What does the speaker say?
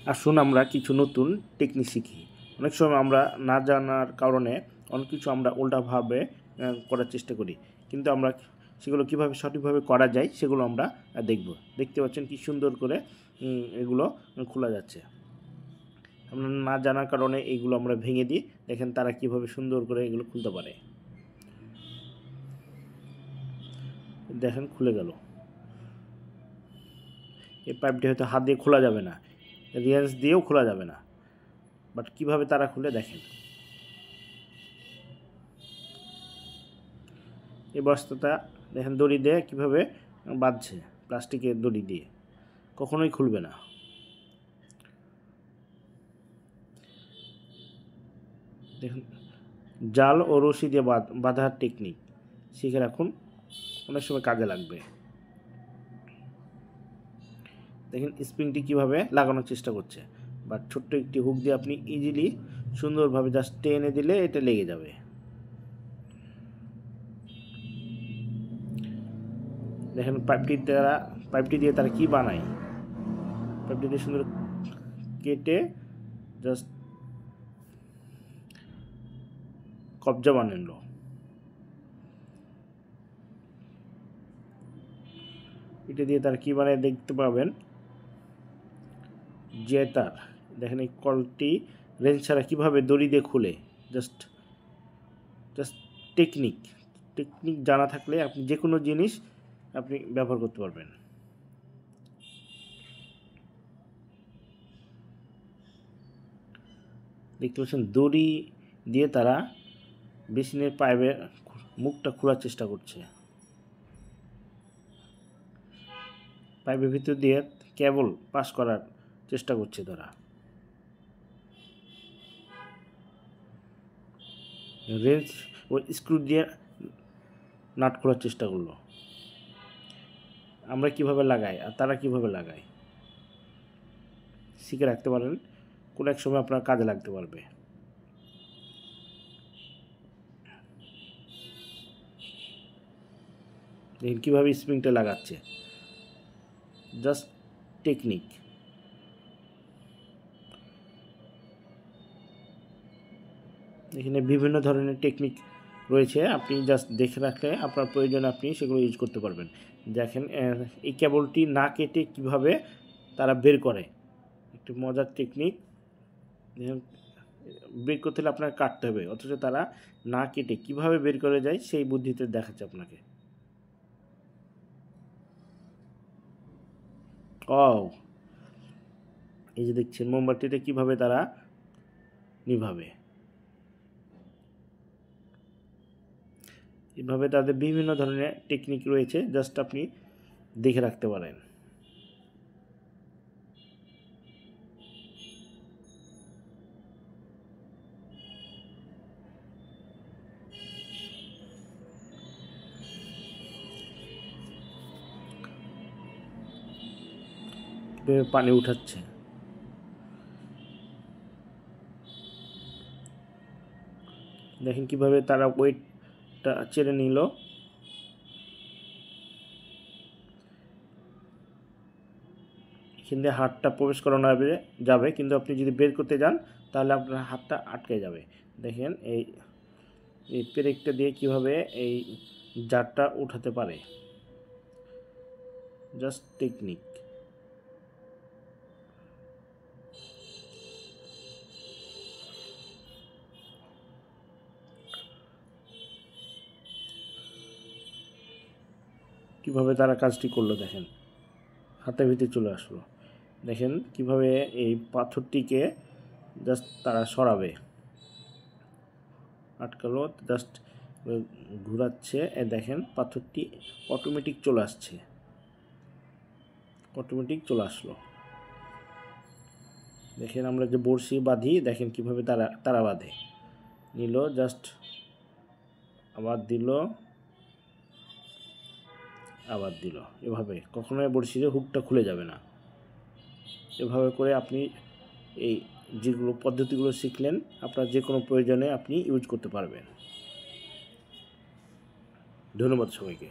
আসুন আমরা কিছু নতুন টেকনিক শিখি। অনেক সময় আমরা না জানার কারণে অনেক কিছু আমরা উল্টাভাবে করার চেষ্টা করি, কিন্তু আমরা সেগুলো কীভাবে সঠিকভাবে করা যায় সেগুলো আমরা দেখব। দেখতে পাচ্ছেন কি সুন্দর করে এগুলো খোলা যাচ্ছে। আমরা না জানার কারণে এইগুলো আমরা ভেঙে দিই, দেখেন তারা কীভাবে সুন্দর করে এগুলো খুলতে পারে। দেখেন খুলে গেল। এই পাইপটি হয়তো হাত দিয়ে খোলা যাবে না, রিয়ান্স দিয়েও খোলা যাবে না, বাট কীভাবে তারা খুলে দেখেন। এই বস্তাটা দেখেন দড়ি দিয়ে কীভাবে বাঁধছে, প্লাস্টিকের দড়ি দিয়ে, কখনোই খুলবে না। দেখুন জাল ও রশি দিয়ে বাঁধার টেকনিক শিখে রাখুন, অনেক সময় কাজে লাগবে। দেখেন স্প্রিংটি কীভাবে লাগানোর চেষ্টা করছে, বা ছোট্ট একটি হুক দিয়ে আপনি ইজিলি সুন্দরভাবে জাস্ট টেনে দিলে এটা লেগে যাবে। দেখেন পাইপটি দিয়ে তারা কি বানায়, পাইপটি দিয়ে সুন্দর কেটে জাস্ট কবজা বানালো। এটা দিয়ে তারা কি বানায় দেখতে পাবেন, জেতার। দেখেন এই কলটি রেঞ্জ ছাড়া কীভাবে দড়ি দিয়ে খুলে, জাস্ট টেকনিক জানা থাকলে আপনি যে কোনো জিনিস আপনি ব্যবহার করতে পারবেন। দেখতে পাচ্ছেন দড়ি দিয়ে তারা বেসিনের পাইপের মুখটা খোলার চেষ্টা করছে। পাইপের ভিতর দিয়ে কেবল পাস করার চেষ্টা করছে তারা। রেঞ্জ ও স্ক্রু দিয়ে নাট খোলার চেষ্টা করলো। আমরা কিভাবে লাগাই আর তারা কিভাবে লাগায় শিখে রাখতে পারেন, কোনো এক সময় আপনার কাজে লাগতে পারবে। দেখেন কীভাবে স্প্রিংটা লাগাচ্ছে, জাস্ট টেকনিক। এখানে বিভিন্ন ধরনের টেকনিক রয়েছে, আপনি জাস্ট দেখে রাখলে আপনার প্রয়োজনে আপনি সেগুলো ইউজ করতে পারবেন। দেখেন এই কেবলটি না কেটে কিভাবে তারা বের করে, একটি মজার টেকনিক। বের করতে হলে আপনাকে কাটতে হবে, অথচ তারা না কেটে কিভাবে বের করে যায় সেই বুদ্ধিতে দেখাচ্ছে আপনাকে। এই যে দেখছেন মোমবাতিটা কিভাবে তারা নিভাবে। এভাবে তাদের বিভিন্ন ধরনের টেকনিক রয়েছে, জাস্ট আপনি দেখে রাখতে পারেন। পানি উঠাচ্ছে, দেখেন কিভাবে তারা ওয়েটটা চেড়ে নিল। এখান দিয়ে হাতটা প্রবেশ করানো যাবে, কিন্তু আপনি যদি বের করতে যান তাহলে আপনার হাতটা আটকে যাবে। দেখেন এই পেরেকটা দিয়ে কিভাবে এই জারটা উঠাতে পারে, জাস্ট টেকনিক। কিভাবে তারা কাজটি করলো, দেখেন হাতের ভিতরে চলে আসলো। দেখেন কিভাবে এই পাথরটিকে জাস্ট তারা সরাবে, আটকালো, জাস্ট ঘুরাচ্ছে। দেখেন পাথরটি অটোমেটিক চলে আসছে, অটোমেটিক চলে আসলো। দেখেন আমরা যে বড়শি বাঁধি, দেখেন কিভাবে তারা বাঁধে, নিল জাস্ট আবার দিল, আবার দিল। এভাবে কখনোই বড়শিতে হুকটা খুলে যাবে না। এভাবে করে আপনি এই যেগুলো পদ্ধতিগুলো শিখলেন আপনার যে কোনো প্রয়োজনে আপনি ইউজ করতে পারবেন। ধন্যবাদ সবাইকে।